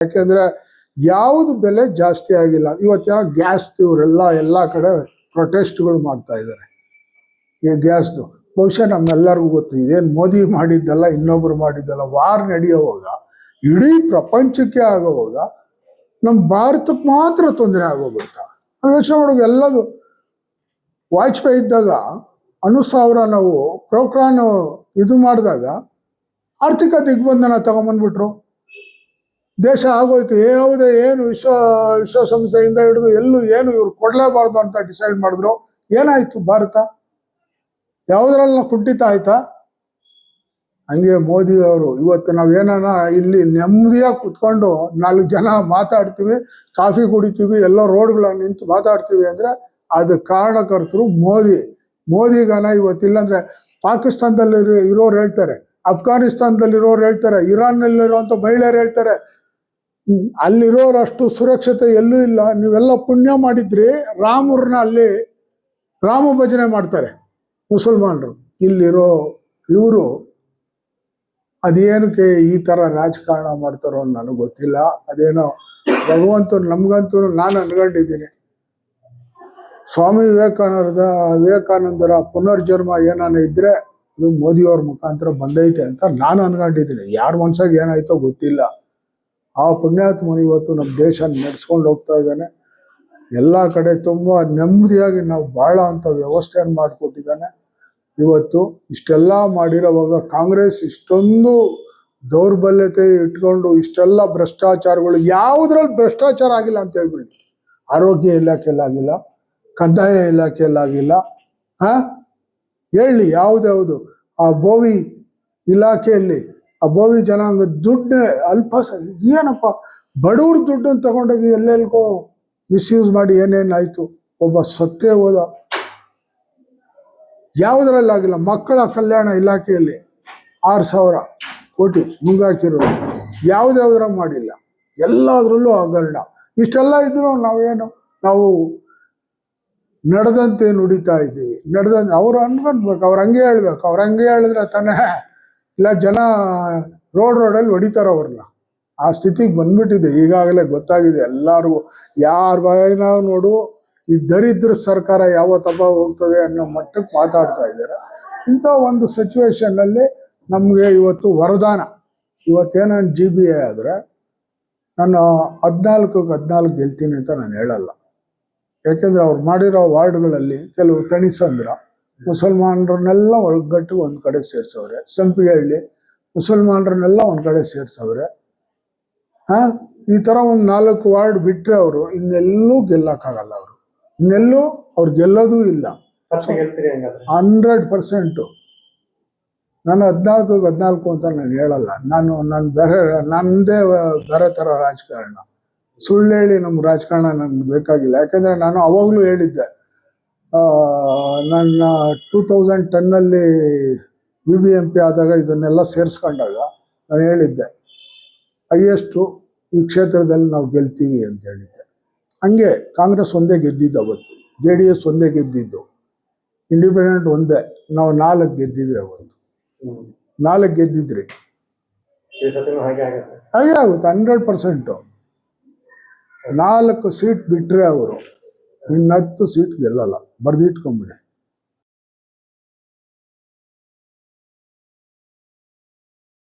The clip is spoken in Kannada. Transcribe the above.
ಯಾಕೆಂದ್ರೆ ಯಾವುದು ಬೆಲೆ ಜಾಸ್ತಿ ಆಗಿಲ್ಲ. ಇವತ್ತಿನ ಗ್ಯಾಸ್ ಇವರೆಲ್ಲ ಎಲ್ಲ ಕಡೆ ಪ್ರೊಟೆಸ್ಟ್ಗಳು ಮಾಡ್ತಾ ಇದ್ದಾರೆ. ಈ ಗ್ಯಾಸ್ದು ಬಹುಶಃ ನಮ್ಮೆಲ್ಲರಿಗೂ ಗೊತ್ತು, ಇದೇನು ಮೋದಿ ಮಾಡಿದ್ದಲ್ಲ, ಇನ್ನೊಬ್ರು ಮಾಡಿದ್ದಲ್ಲ. ವಾರ್ ನಡೆಯೋವಾಗ, ಇಡೀ ಪ್ರಪಂಚಕ್ಕೆ ಆಗೋವಾಗ ನಮ್ಮ ಭಾರತಕ್ಕೆ ಮಾತ್ರ ತೊಂದರೆ ಆಗೋಗುತ್ತಾ? ಯೋಚನೆ ಮಾಡೋದು. ಎಲ್ಲದು ವಾಜಪೇಯಿ ಇದ್ದಾಗ ಅಣುಸಾವ್ರ ನಾವು ಪ್ರೋಕ್ರಾನ್ ಇದು ಮಾಡಿದಾಗ ಆರ್ಥಿಕ ದಿಗ್ಬಂಧನ ತಗೊಂಬಂದ್ಬಿಟ್ರು. ದೇಶ ಆಗೋಯ್ತು. ಯಾವುದೇ ಏನು ವಿಶ್ವಸಂಸ್ಥೆಯಿಂದ ಹಿಡಿದು ಎಲ್ಲೂ ಏನು ಇವ್ರು ಕೊಡಲೇಬಾರ್ದು ಅಂತ ಡಿಸೈಡ್ ಮಾಡಿದ್ರು. ಏನಾಯ್ತು ಭಾರತ? ಯಾವುದ್ರಲ್ಲ ಕುಂಠಿತ ಆಯ್ತಾ? ಹಂಗೆ ಮೋದಿ ಅವರು ಇವತ್ತು ನಾವೇನಾನ ಇಲ್ಲಿ ನೆಮ್ಮದಿಯಾಗಿ ಕುತ್ಕೊಂಡು 4 ಜನ ಮಾತಾಡ್ತೀವಿ, ಕಾಫಿ ಕುಡಿತೀವಿ, ಎಲ್ಲ ರೋಡ್ಗಳಲ್ಲಿ ನಿಂತು ಮಾತಾಡ್ತೀವಿ ಅಂದ್ರೆ ಅದು ಕಾರಣಕರ್ತರು ಮೋದಿಗಾನ ಇವತ್ತಿಲ್ಲಂದ್ರೆ ಪಾಕಿಸ್ತಾನದಲ್ಲಿ ಇರೋರು ಹೇಳ್ತಾರೆ, ಅಫ್ಘಾನಿಸ್ತಾನದಲ್ಲಿರೋರು ಹೇಳ್ತಾರೆ, ಇರಾನ್ನಲ್ಲಿರುವಂಥ ಮಹಿಳೆಯರು ಹೇಳ್ತಾರೆ, ಅಲ್ಲಿರೋರು ಅಷ್ಟು ಸುರಕ್ಷತೆ ಎಲ್ಲೂ ಇಲ್ಲ. ನೀವೆಲ್ಲ ಪುಣ್ಯ ಮಾಡಿದ್ರಿ, ರಾಮರನ್ನ ಅಲ್ಲಿ ರಾಮ ಭಜನೆ ಮಾಡ್ತಾರೆ ಮುಸಲ್ಮಾನರು. ಇಲ್ಲಿರೋ ಇವರು ಅದೇನಕ್ಕೆ ಈ ಥರ ರಾಜಕಾರಣ ಮಾಡ್ತಾರೋ ಅಂತ ನನಗೆ ಗೊತ್ತಿಲ್ಲ. ಅದೇನೋ ಭಗವಂತರು ನಮ್ಗಂತೂ ನಾನು ಅನ್ಕೊಂಡಿದ್ದೀನಿ, ಸ್ವಾಮಿ ವಿವೇಕಾನಂದರ ಪುನರ್ಜನ್ಮ ಏನಾನ ಇದ್ರೆ ಅದು ಮೋದಿಯವ್ರ ಮುಖಾಂತರ ಬಂದೈತೆ ಅಂತ ನಾನು ಅನ್ಕೊಂಡಿದ್ದೀನಿ. ಯಾರ ಮನ್ಸಾಗ ಏನಾಯ್ತೋ ಗೊತ್ತಿಲ್ಲ. ಆ ಪುಣ್ಯಾತ್ಮನು ಇವತ್ತು ನಮ್ಮ ದೇಶ ನಡೆಸ್ಕೊಂಡು ಹೋಗ್ತಾ ಇದ್ದಾನೆ. ಎಲ್ಲ ಕಡೆ ತುಂಬ ನೆಮ್ಮದಿಯಾಗಿ ನಾವು ಬಾಳ ಅಂತ ವ್ಯವಸ್ಥೆಯನ್ನು ಮಾಡಿಕೊಟ್ಟಿದ್ದಾನೆ. ಇವತ್ತು ಇಷ್ಟೆಲ್ಲ ಮಾಡಿರೋವಾಗ ಕಾಂಗ್ರೆಸ್ ಇಷ್ಟೊಂದು ದೌರ್ಬಲ್ಯತೆ ಇಟ್ಕೊಂಡು ಇಷ್ಟೆಲ್ಲ ಭ್ರಷ್ಟಾಚಾರಗಳು, ಯಾವುದ್ರಲ್ಲಿ ಭ್ರಷ್ಟಾಚಾರ ಆಗಿಲ್ಲ ಅಂತ ಹೇಳ್ಬಿಡಿ. ಆರೋಗ್ಯ ಇಲಾಖೆಯಲ್ಲಾಗಿಲ್ಲ, ಕಂದಾಯ ಇಲಾಖೆಯಲ್ಲಾಗಿಲ್ಲ, ಹೇಳಿ ಯಾವ್ದ್ಯಾವುದು. ಆ ಬೋವಿ ಇಲಾಖೆಯಲ್ಲಿ ಆ ಬೋವಿ ಜನಾಂಗ ದುಡ್ಡು ಏನಪ್ಪ, ಬಡವ್ರ ದುಡ್ಡನ್ನು ತಗೊಂಡೋಗಿ ಎಲ್ಲೆಲ್ಗೋ ಮಿಸ್ಯೂಸ್ ಮಾಡಿ ಏನೇನಾಯ್ತು. ಒಬ್ಬ ಸತ್ತೇ ಹೋದ. ಯಾವುದ್ರಲ್ಲಾಗಿಲ್ಲ. ಮಕ್ಕಳ ಕಲ್ಯಾಣ ಇಲಾಖೆಯಲ್ಲಿ 6,000 ಕೋಟಿ ಮುಂಗಾಕಿರೋದು, ಯಾವುದ್ಯಾವ್ದ್ರ ಮಾಡಿಲ್ಲ. ಎಲ್ಲದರಲ್ಲೂ ಹಗರಣ. ಇಷ್ಟೆಲ್ಲ ಇದ್ರು ನಾವು ನಡೆದಂತೆ ನುಡಿತಾ ಇದ್ದೀವಿ. ನಡೆದಂತೆ ಅವ್ರು ಅನ್ಕೊಂಡ್ಬೇಕು, ಅವ್ರು ಹಂಗೆ ಹೇಳ್ಬೇಕು. ಅವ್ರು ಹಂಗೆ ಹೇಳಿದ್ರೆ ತಾನೇ ಇಲ್ಲ ಜನ ರೋಡಲ್ಲಿ ಹೊಡಿತಾರ ಅವ್ರನ್ನ. ಆ ಸ್ಥಿತಿಗೆ ಬಂದ್ಬಿಟ್ಟಿದೆ. ಈಗಾಗಲೇ ಗೊತ್ತಾಗಿದೆ ಎಲ್ಲರಿಗೂ. ಯಾರ ಬಾಯಿನ ನೋಡು ಈ ದರಿದ್ರ ಸರ್ಕಾರ ಯಾವತ್ತಪ್ಪ ಹೋಗ್ತದೆ ಅನ್ನೋ ಮಟ್ಟಕ್ಕೆ ಮಾತಾಡ್ತಾ ಇದ್ದಾರೆ. ಇಂಥ ಒಂದು ಸಿಚುವೇಶನ್ನಲ್ಲಿ ನಮಗೆ ಇವತ್ತು ವರದಾನ. ಇವತ್ತೇನು GBA ಆದರೆ ನಾನು 14 ಗೆಲ್ತೀನಿ ಅಂತ ನಾನು ಹೇಳಲ್ಲ. ಯಾಕೆಂದರೆ ಅವ್ರು ಮಾಡಿರೋ ವಾರ್ಡ್ಗಳಲ್ಲಿ ಕೆಲವು ತಣಿಸಂದ್ರ ಮುಸಲ್ಮಾನರನ್ನೆಲ್ಲ ಒಗ್ಗಟ್ಟು ಒಂದು ಕಡೆ ಸೇರಿಸವ್ರೆ. ಸಂಪಿಗೆಹಳ್ಳಿ ಮುಸಲ್ಮಾನರನ್ನೆಲ್ಲ ಒಂದು ಕಡೆ ಸೇರಿಸವ್ರೆ. ಈ ಥರ ಒಂದು 4 ವಾರ್ಡ್ ಬಿಟ್ಟರೆ ಅವರು ಇನ್ನೆಲ್ಲೂ ಗೆಲ್ಲಕ್ಕಾಗಲ್ಲ. ಇನ್ನೆಲ್ಲೂ ಅವ್ರು ಗೆಲ್ಲೋದೂ ಇಲ್ಲ. 100%. ನಾನು 14 ಅಂತ ನಾನು ಹೇಳಲ್ಲ. ನಾನು ನನ್ನದೇ ಬೇರೆ ಥರ ರಾಜಕಾರಣ. ಸುಳ್ಳು ಹೇಳಿ ನಮ್ಮ ರಾಜಕಾರಣ ನನಗೆ ಬೇಕಾಗಿಲ್ಲ. ಯಾಕೆಂದರೆ ನಾನು ಅವಾಗಲೂ ಹೇಳಿದ್ದೆ, ನನ್ನ 2010 BBMP ಆದಾಗ ಇದನ್ನೆಲ್ಲ ಸೇರಿಸ್ಕೊಂಡಾಗ ನಾನು ಹೇಳಿದ್ದೆ, ಹೈಯೆಸ್ಟು ಈ ಕ್ಷೇತ್ರದಲ್ಲಿ ನಾವು ಗೆಲ್ತೀವಿ ಅಂತ ಹೇಳಿದ್ದೆ. ಹಂಗೆ ಕಾಂಗ್ರೆಸ್ ಒಂದೇ ಗೆದ್ದಿದ್ದು ಅವತ್ತು, JDS ಒಂದೇ ಗೆದ್ದಿದ್ದು, ಇಂಡಿಪೆಂಡೆಂಟ್ ಒಂದೇ. ನಾವು 4 ಗೆದ್ದಿದ್ರೆ ಅವತ್ತು 4 ಗೆದ್ದಿದ್ರಿ. ಹಾಗೆ ಆಗುತ್ತೆ 100%. 4 ಸೀಟ್ ಬಿಟ್ಟರೆ ಅವರು ಇನ್ನು 10 ಸೀಟ್ ಗೆಲ್ಲಲ್ಲ. ಬರ್ದಿಟ್ಕೊಂಬಿಡಿ.